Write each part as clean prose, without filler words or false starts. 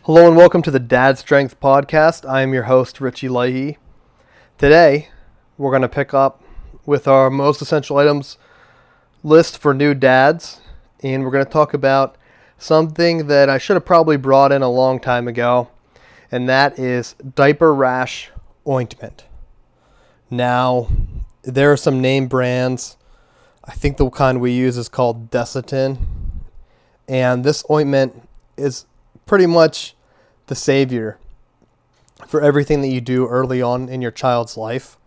Hello and welcome to the Dad Strength Podcast. I am your host, Richie Leahey. Today, we're going to pick up with our most essential items list for new dads, and we're going to talk about something that I should have probably brought in a long time ago, and that is Diaper Rash Ointment. Now, there are some name brands. I think the kind we use is called Desitin, and this ointment is pretty much the savior for everything that you do early on in your child's life.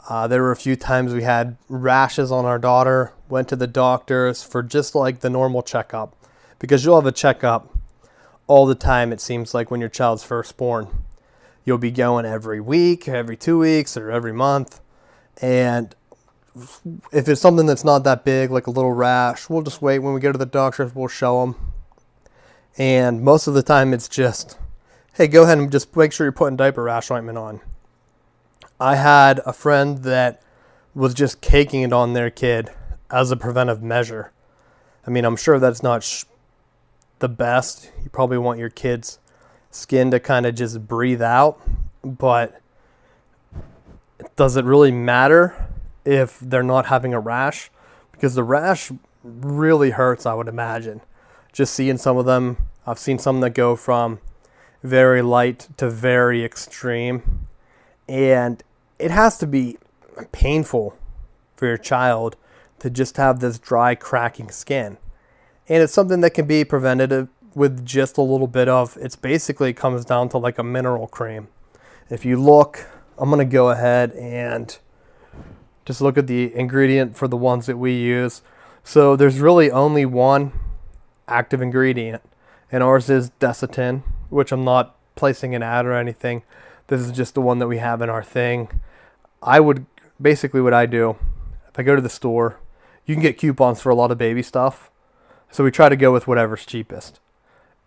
There were a few times we had rashes on our daughter, went to the doctors for just like the normal checkup, because you'll have a checkup all the time, it seems like, when your child's first born. You'll be going every week, every 2 weeks, or every month, and if it's something that's not that big, like a little rash, we'll just wait. When we go to the doctors, we'll show them. And most of the time it's just, hey, go ahead and just make sure you're putting diaper rash ointment on. I had a friend that was just caking it on their kid as a preventive measure. I mean, I'm sure that's not the best. You probably want your kid's skin to kind of just breathe out. But does it really matter if they're not having a rash? Because the rash really hurts, I would imagine. Just seeing some of them, I've seen some that go from very light to very extreme. And it has to be painful for your child to just have this dry, cracking skin. And it's something that can be prevented with just a little bit of, it's basically comes down to like a mineral cream. If you look, I'm going to go ahead and just look at the ingredient for the ones that we use. So there's really only one active ingredient, and ours is Desitin, which I'm not placing an ad or anything. This is just the one that we have in our thing. What I do, if I go to the store, you can get coupons for a lot of baby stuff, so we try to go with whatever's cheapest.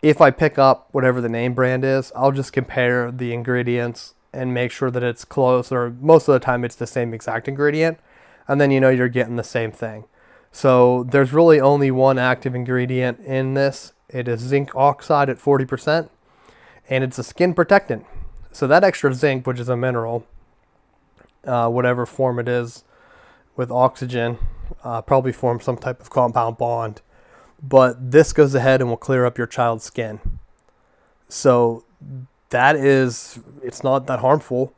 If I pick up whatever the name brand is, I'll just compare the ingredients and make sure that it's close, or most of the time it's the same exact ingredient, and then you're getting the same thing. So there's really only one active ingredient in this. It is zinc oxide at 40%, and it's a skin protectant. So that extra zinc, which is a mineral, whatever form it is with oxygen, probably forms some type of compound bond. But this goes ahead and will clear up your child's skin. So it's not that harmful.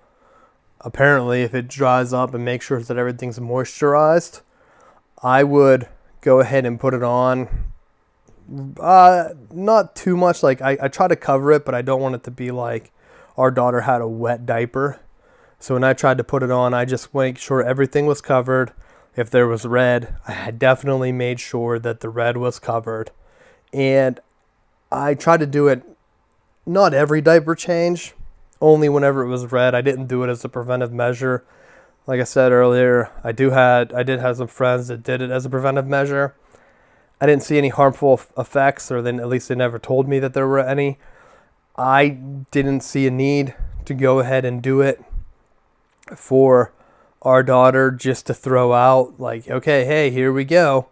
Apparently, if it dries up and makes sure that everything's moisturized, I would go ahead and put it on. Not too much. Like I try to cover it, but I don't want it to be like our daughter had a wet diaper. So when I tried to put it on, I just make sure everything was covered. If there was red, I had definitely made sure that the red was covered. And I tried to do it not every diaper change, only whenever it was red. I didn't do it as a preventive measure. Like I said earlier, I did have some friends that did it as a preventive measure. I didn't see any harmful effects, or then at least they never told me that there were any. I didn't see a need to go ahead and do it for our daughter just to throw out like, okay, hey, here we go.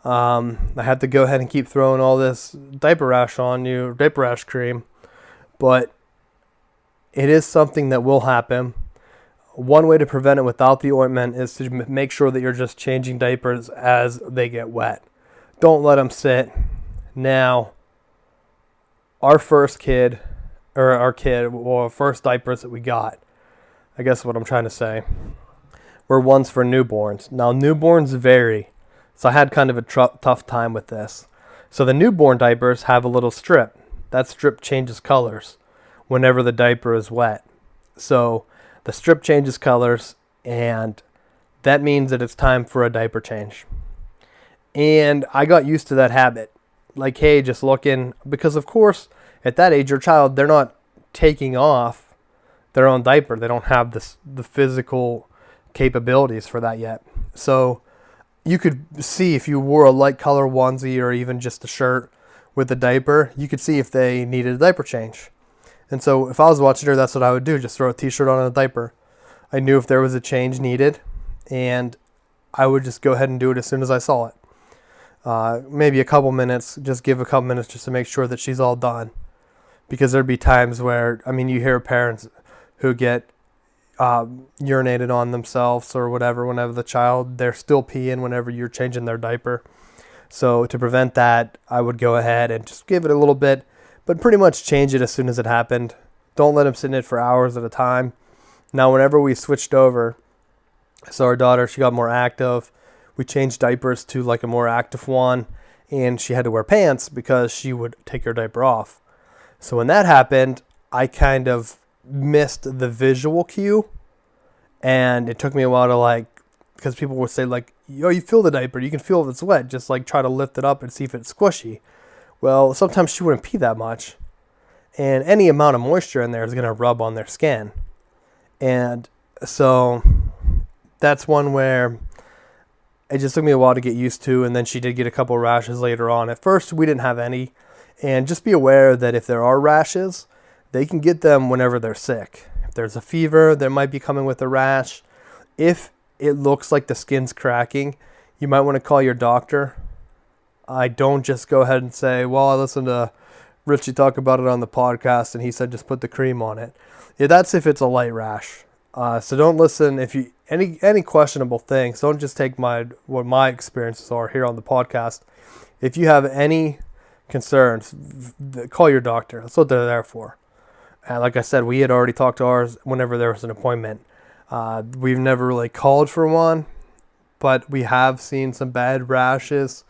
I had to go ahead and keep throwing all this diaper rash on you, diaper rash cream. But it is something that will happen. One way to prevent it without the ointment is to make sure that you're just changing diapers as they get wet. Don't let them sit. Now, our first diapers that we got, I guess what I'm trying to say, were ones for newborns. Now, newborns vary, so I had kind of a tough time with this. So the newborn diapers have a little strip. That strip changes colors whenever the diaper is wet. So the strip changes colors, and that means that it's time for a diaper change. And I got used to that habit. Like, hey, just looking, because of course, at that age, your child, they're not taking off their own diaper. They don't have the physical capabilities for that yet. So you could see if you wore a light color onesie or even just a shirt with a diaper, you could see if they needed a diaper change. And so if I was watching her, that's what I would do. Just throw a t-shirt on a diaper. I knew if there was a change needed, and I would just go ahead and do it as soon as I saw it. Maybe a couple minutes, just give a couple minutes just to make sure that she's all done. because there'd be times where, you hear parents who get urinated on themselves or whatever whenever they're still peeing whenever you're changing their diaper. So to prevent that, I would go ahead and just give it a little bit, but pretty much change it as soon as it happened. Don't let them sit in it for hours at a time. Now, whenever we switched over, so our daughter, she got more active. We changed diapers to like a more active one, and she had to wear pants because she would take her diaper off. So when that happened, I kind of missed the visual cue, and it took me a while to because people would say you feel the diaper, you can feel if it's wet, just try to lift it up and see if it's squishy. Well, sometimes she wouldn't pee that much, and any amount of moisture in there is going to rub on their skin. And so that's one where it just took me a while to get used to, and then she did get a couple rashes later on. At first, we didn't have any, and just be aware that if there are rashes, they can get them whenever they're sick. If there's a fever, they might be coming with a rash. If it looks like the skin's cracking, you might want to call your doctor. I don't just go ahead and say, well, I listened to Richie talk about it on the podcast, and he said just put the cream on it. Yeah, that's if it's a light rash. So don't listen if you any questionable things. Don't just take what my experiences are here on the podcast. If you have any concerns, call your doctor. That's what they're there for. And like I said, we had already talked to ours whenever there was an appointment. We've never really called for one, but we have seen some bad rashes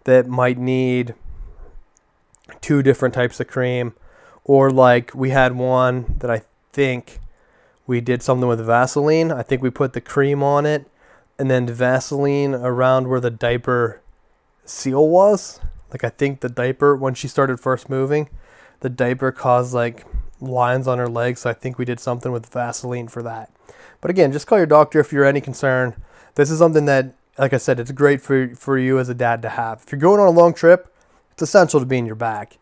that might need 2 different types of cream. Or we had one that I think we did something with Vaseline. I think we put the cream on it and then Vaseline around where the diaper seal was. I think the diaper, when she started first moving, the diaper caused lines on her legs. So I think we did something with Vaseline for that. But again, just call your doctor if you're any concern. This is something that, like I said, it's great for you as a dad to have. If you're going on a long trip, it's essential to be in your bag.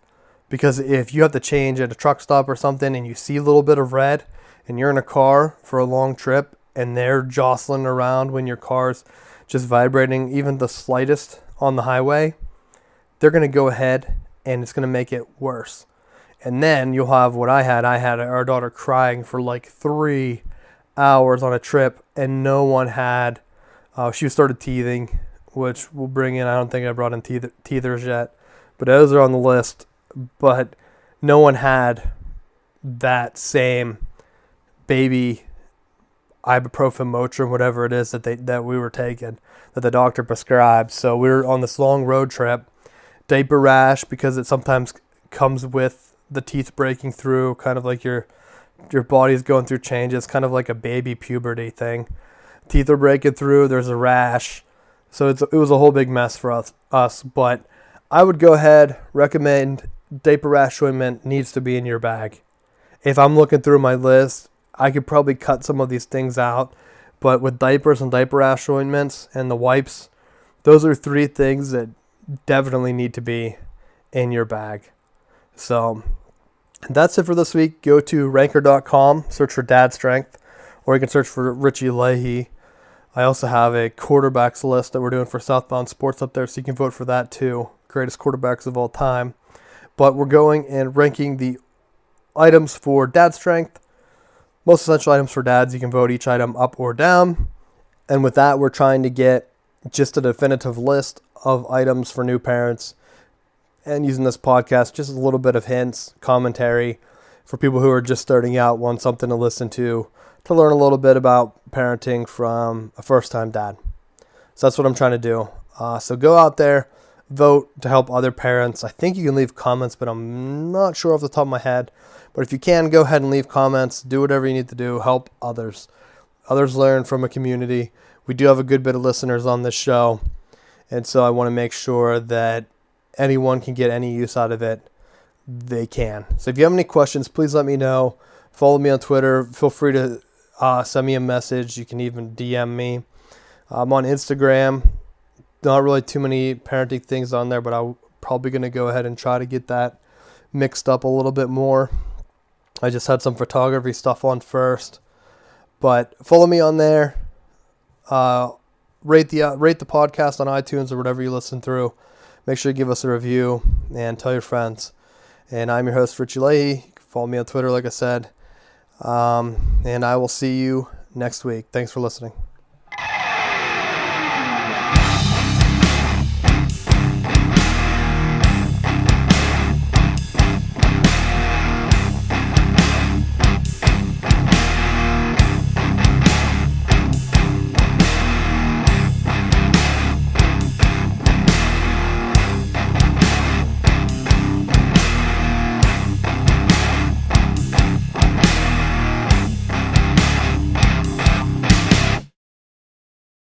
Because if you have to change at a truck stop or something and you see a little bit of red and you're in a car for a long trip and they're jostling around when your car's just vibrating even the slightest on the highway, they're going to go ahead and it's going to make it worse. And then you'll have what I had. I had our daughter crying for 3 hours on a trip, and no one had. She started teething, which we'll bring in. I don't think I brought in teethers yet, but those are on the list. But no one had that same baby ibuprofen, Motrin, whatever it is that we were taking, that the doctor prescribed. So we were on this long road trip. Diaper rash, because it sometimes comes with the teeth breaking through, kind of like your body's going through changes, kind of like a baby puberty thing. Teeth are breaking through, there's a rash. So it was a whole big mess for us. But I would go ahead, recommend Diaper Rash ointment needs to be in your bag. If I'm looking through my list, I could probably cut some of these things out. But with diapers and Diaper Rash ointments and the wipes, those are 3 things that definitely need to be in your bag. So that's it for this week. Go to ranker.com, search for Dad Strength, or you can search for Richie Leahey. I also have a quarterbacks list that we're doing for Southbound Sports up there, so you can vote for that too. Greatest quarterbacks of all time. But we're going and ranking the items for Dad Strength. Most essential items for dads. You can vote each item up or down. And with that, we're trying to get just a definitive list of items for new parents. And using this podcast, just a little bit of hints, commentary for people who are just starting out, want something to listen to learn a little bit about parenting from a first-time dad. So that's what I'm trying to do. So go out there, vote to help other parents. I think you can leave comments, but I'm not sure off the top of my head. But if you can, go ahead and leave comments. Do whatever you need to do. Help others. Others learn from a community. We do have a good bit of listeners on this show. And so I want to make sure that anyone can get any use out of it. They can. So if you have any questions, please let me know. Follow me on Twitter. Feel free to send me a message. You can even DM me. I'm on Instagram. Not really too many parenting things on there, but I'm probably going to go ahead and try to get that mixed up a little bit more. I just had some photography stuff on first. But follow me on there. Rate the podcast on iTunes or whatever you listen through. Make sure you give us a review and tell your friends. And I'm your host, Richie Leahey. You can follow me on Twitter, like I said. And I will see you next week. Thanks for listening.